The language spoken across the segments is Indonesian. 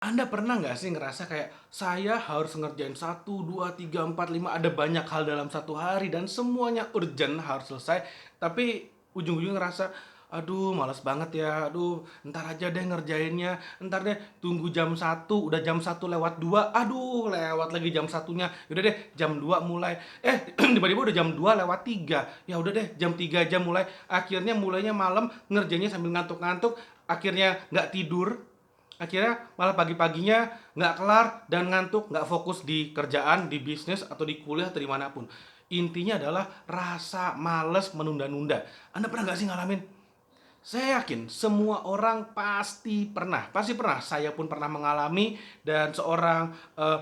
Anda pernah nggak sih ngerasa kayak, saya harus ngerjain 1, 2, 3, 4, 5 ada banyak hal dalam satu hari dan semuanya urgent harus selesai, tapi ujung-ujungnya ngerasa, "Aduh males banget ya, aduh entar aja deh ngerjainnya, entar deh tunggu jam 1 udah jam 1 lewat 2 aduh lewat lagi jam 1-nya, yaudah deh jam 2 mulai, tiba-tiba udah jam 2 lewat 3 ya udah deh jam 3 aja mulai." Akhirnya mulainya malam, ngerjainnya sambil ngantuk-ngantuk, akhirnya nggak tidur. Akhirnya malah pagi-paginya nggak kelar dan ngantuk, nggak fokus di kerjaan, di bisnis, atau di kuliah, atau dimanapun. Intinya adalah rasa males menunda-nunda. Anda pernah nggak sih ngalamin? Saya yakin semua orang pasti pernah. Saya pun pernah mengalami, dan seorang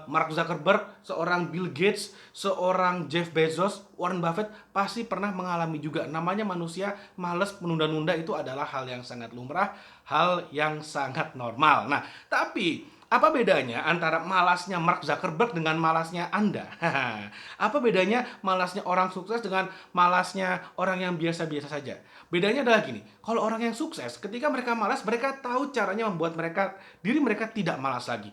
Mark Zuckerberg, seorang Bill Gates, seorang Jeff Bezos, Warren Buffett pasti pernah mengalami juga. Namanya manusia males menunda-nunda, itu adalah hal yang sangat lumrah, hal yang sangat normal. Nah, tapi apa bedanya antara malasnya Mark Zuckerberg dengan malasnya Anda? Apa bedanya malasnya orang sukses dengan malasnya orang yang biasa-biasa saja? Bedanya adalah gini, kalau orang yang sukses, ketika mereka malas, mereka tahu caranya membuat diri mereka tidak malas lagi.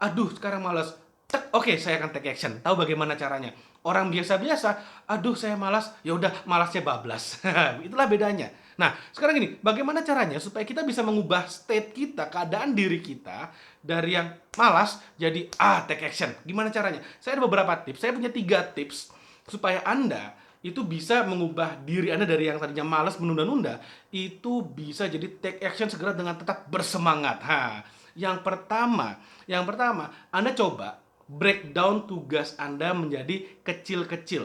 Aduh, sekarang malas. Tek, oke, saya akan take action. Tahu bagaimana caranya. Orang biasa-biasa, aduh saya malas, ya udah malasnya bablas. Itulah bedanya. Nah, sekarang gini, bagaimana caranya supaya kita bisa mengubah state kita, keadaan diri kita dari yang malas jadi take action. Gimana caranya? Saya ada beberapa tips. Saya punya 3 tips supaya Anda itu bisa mengubah diri Anda dari yang tadinya malas menunda-nunda, itu bisa jadi take action segera dengan tetap bersemangat. Yang pertama, Anda coba breakdown tugas Anda menjadi kecil-kecil.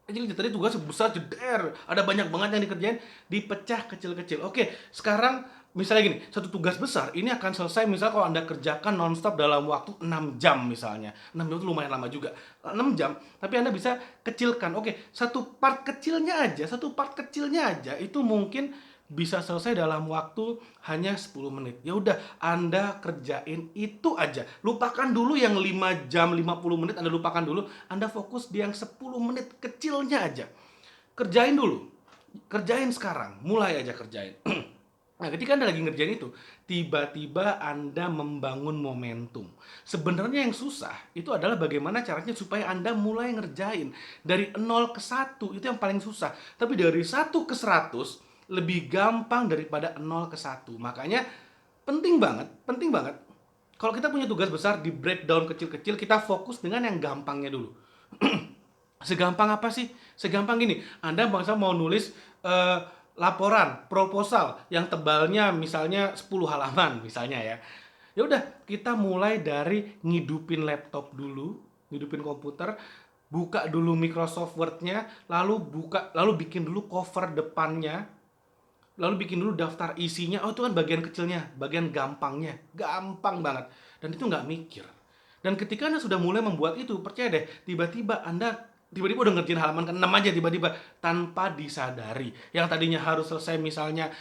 Kecil-kecil, tadi tugas besar jeder, ada banyak banget yang dikerjain, dipecah kecil-kecil. Oke, sekarang misalnya gini, satu tugas besar ini akan selesai misal kalau Anda kerjakan nonstop dalam waktu 6 jam misalnya. 6 jam itu lumayan lama juga. 6 jam, tapi Anda bisa kecilkan. Oke, satu part kecilnya aja itu mungkin bisa selesai dalam waktu hanya 10 menit. Ya udah, Anda kerjain itu aja. Lupakan dulu yang 5 jam 50 menit, Anda lupakan dulu. Anda fokus di yang 10 menit kecilnya aja. Kerjain dulu. Kerjain sekarang, mulai aja kerjain. Nah, ketika Anda lagi ngerjain itu, tiba-tiba Anda membangun momentum. Sebenarnya yang susah itu adalah bagaimana caranya supaya Anda mulai ngerjain. Dari 0 ke 1 itu yang paling susah. Tapi dari 1 ke 100 lebih gampang daripada 0 ke 1. Makanya penting banget. Kalau kita punya tugas besar di breakdown kecil-kecil, kita fokus dengan yang gampangnya dulu. Segampang apa sih? Segampang gini, Anda bangsa mau nulis eh, laporan, proposal yang tebalnya misalnya 10 halaman misalnya ya. Ya udah, kita mulai dari ngidupin laptop dulu, ngidupin komputer, buka dulu Microsoft Word-nya, lalu bikin dulu cover depannya, lalu bikin dulu daftar isinya. Oh, itu kan bagian kecilnya, bagian gampangnya, gampang banget, dan itu nggak mikir. Dan ketika Anda sudah mulai membuat itu, percaya deh, tiba-tiba udah ngerjain halaman ke-6 aja, tiba-tiba tanpa disadari. Yang tadinya harus selesai misalnya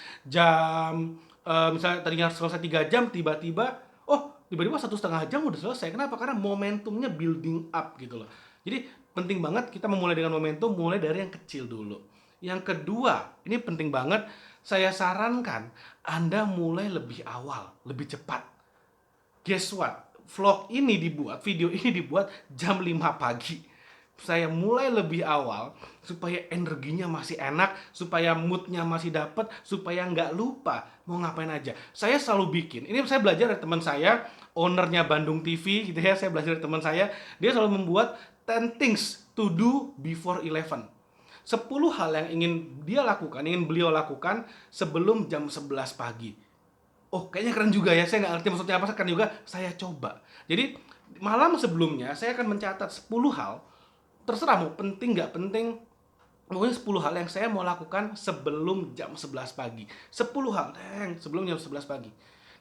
tadinya harus selesai 3 jam, tiba-tiba 1,5 jam udah selesai. Kenapa? Karena momentumnya building up gitu loh. Jadi penting banget kita memulai dengan momentum, mulai dari yang kecil dulu. Yang kedua, ini penting banget, saya sarankan Anda mulai lebih awal, lebih cepat. Guess what? Video ini dibuat jam 5 pagi. Saya mulai lebih awal supaya energinya masih enak, supaya moodnya masih dapet, supaya nggak lupa mau ngapain aja. Saya selalu bikin. Ini saya belajar dari teman saya, ownernya Bandung TV gitu ya. Saya belajar dari teman saya. Dia selalu membuat 10 things to do before 11. 10 hal yang ingin beliau lakukan sebelum jam 11 pagi. Oh, kayaknya keren juga ya. Saya nggak ngerti maksudnya apa, keren juga. Saya coba. Jadi, malam sebelumnya saya akan mencatat 10 hal. Terserah mau penting nggak penting. Pokoknya 10 hal yang saya mau lakukan sebelum jam 11 pagi. 10 hal, sebelum jam 11 pagi.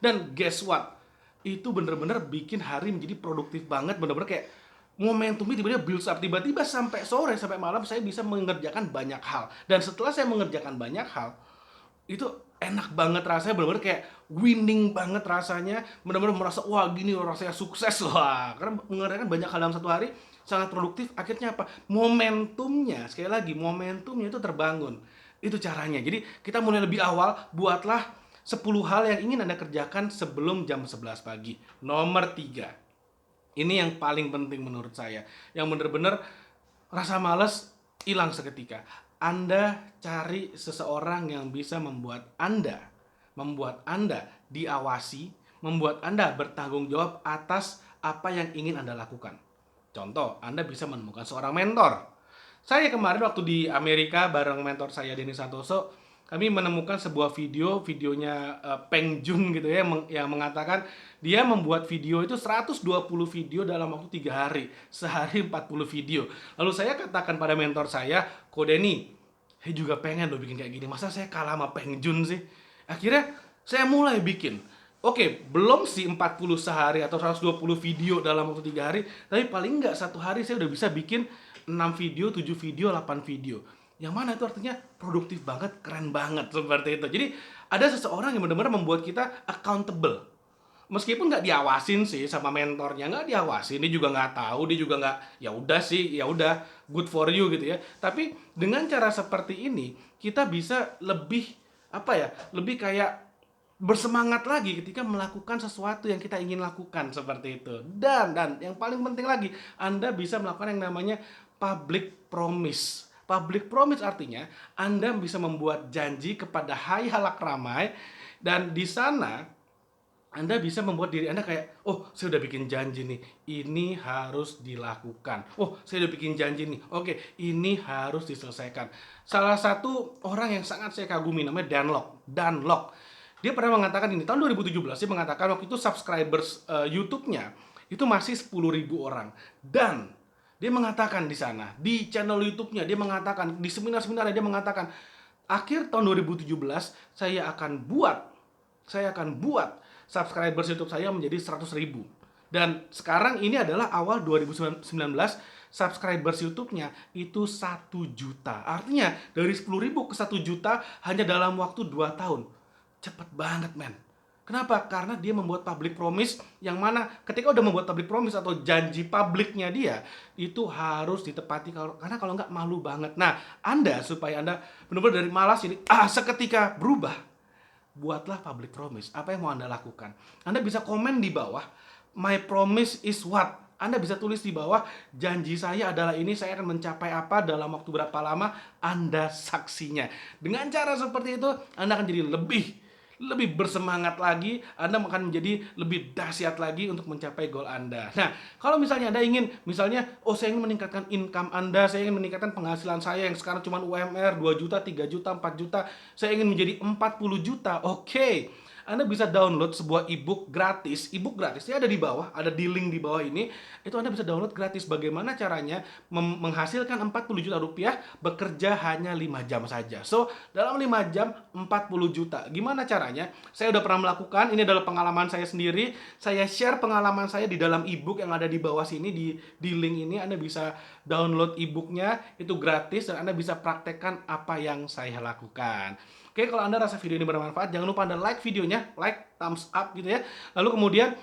Dan guess what? Itu bener-bener bikin hari menjadi produktif banget. Bener-bener kayak momentumnya tiba-tiba build up. Tiba-tiba sampai sore, sampai malam saya bisa mengerjakan banyak hal. Dan setelah saya mengerjakan banyak hal, itu enak banget rasanya, bener-bener kayak winning banget rasanya, bener-bener merasa wah gini loh rasanya sukses. Wah, karena mengerjakan banyak hal dalam satu hari sangat produktif. Akhirnya apa, momentumnya, sekali lagi momentumnya itu terbangun. Itu caranya. Jadi kita mulai lebih awal, buatlah 10 hal yang ingin Anda kerjakan sebelum jam 11 pagi. Nomor 3. Ini yang paling penting menurut saya. Yang benar-benar rasa malas hilang seketika. Anda cari seseorang yang bisa membuat Anda diawasi, membuat Anda bertanggung jawab atas apa yang ingin Anda lakukan. Contoh, Anda bisa menemukan seorang mentor. Saya kemarin waktu di Amerika bareng mentor saya Denny Santoso, kami menemukan sebuah videonya Peng Joon gitu ya, yang mengatakan dia membuat video itu 120 video dalam waktu 3 hari, sehari 40 video. Lalu saya katakan pada mentor saya, Ko Denny, saya juga pengen loh bikin kayak gini, masa saya kalah sama Peng Joon sih? Akhirnya saya mulai bikin. Oke, belum sih 40 sehari atau 120 video dalam waktu 3 hari, tapi paling nggak satu hari saya udah bisa bikin 6 video, 7 video, 8 video. Yang mana itu artinya produktif banget, keren banget seperti itu. Jadi ada seseorang yang benar-benar membuat kita accountable. Meskipun nggak diawasin sih sama mentornya, nggak diawasin, dia juga nggak tahu, dia juga nggak, ya udah sih, ya udah, good for you gitu ya. Tapi dengan cara seperti ini, kita bisa lebih apa ya, lebih kayak bersemangat lagi ketika melakukan sesuatu yang kita ingin lakukan seperti itu. Dan yang paling penting lagi, Anda bisa melakukan yang namanya public promise. Public promise artinya Anda bisa membuat janji kepada hai halak ramai, dan di sana Anda bisa membuat diri Anda kayak, oh saya udah bikin janji nih, ini harus dilakukan. Oh saya udah bikin janji nih, oke ini harus diselesaikan. Salah satu orang yang sangat saya kagumi namanya Dan Lok. Dia pernah mengatakan ini, tahun 2017 dia mengatakan waktu itu subscribers YouTube-nya itu masih 10.000 orang. Dan dia mengatakan di sana, di channel YouTube-nya dia mengatakan, di seminar-seminar dia mengatakan, akhir tahun 2017 saya akan buat subscribers YouTube saya menjadi 100.000. Dan sekarang ini adalah awal 2019, subscribers YouTube-nya itu 1 juta. Artinya dari 10.000 ke 1 juta hanya dalam waktu 2 tahun. Cepet banget, men. Kenapa? Karena dia membuat public promise, yang mana ketika udah membuat public promise atau janji publiknya dia, itu harus ditepati, karena kalau nggak malu banget. Nah, supaya Anda benar-benar dari malas ini seketika berubah, buatlah public promise. Apa yang mau Anda lakukan? Anda bisa komen di bawah, my promise is what? Anda bisa tulis di bawah, janji saya adalah ini, saya akan mencapai apa dalam waktu berapa lama, Anda saksinya. Dengan cara seperti itu, Anda akan jadi lebih bersemangat lagi, Anda akan menjadi lebih dahsyat lagi untuk mencapai goal Anda. Nah, kalau misalnya Anda ingin, saya ingin meningkatkan income Anda, saya ingin meningkatkan penghasilan saya yang sekarang cuma UMR 2 juta, 3 juta, 4 juta, saya ingin menjadi 40 juta. Oke. Anda bisa download sebuah ebook gratis. Ebook gratisnya ada di bawah, ada di link di bawah ini. Itu Anda bisa download gratis. Bagaimana caranya menghasilkan 40 juta rupiah bekerja hanya 5 jam saja. So, dalam 5 jam 40 juta. Gimana caranya? Saya udah pernah melakukan, ini adalah pengalaman saya sendiri. Saya share pengalaman saya di dalam ebook yang ada di bawah sini, di link ini. Anda bisa download ebooknya, itu gratis, dan Anda bisa praktekkan apa yang saya lakukan. Oke, kalau Anda rasa video ini bermanfaat, jangan lupa Anda like videonya, like, thumbs up gitu ya. Lalu kemudian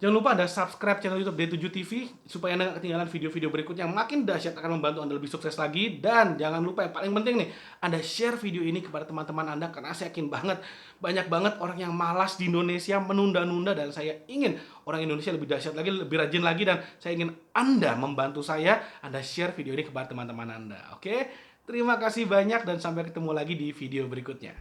jangan lupa Anda subscribe channel YouTube D7 TV supaya Anda nggak ketinggalan video-video berikutnya yang makin dahsyat, akan membantu Anda lebih sukses lagi. Dan jangan lupa yang paling penting nih, Anda share video ini kepada teman-teman Anda, karena saya yakin banget banyak banget orang yang malas di Indonesia, menunda-nunda, dan saya ingin orang Indonesia lebih dahsyat lagi, lebih rajin lagi, dan saya ingin Anda membantu saya. Anda share video ini kepada teman-teman Anda. Oke? Terima kasih banyak dan sampai ketemu lagi di video berikutnya.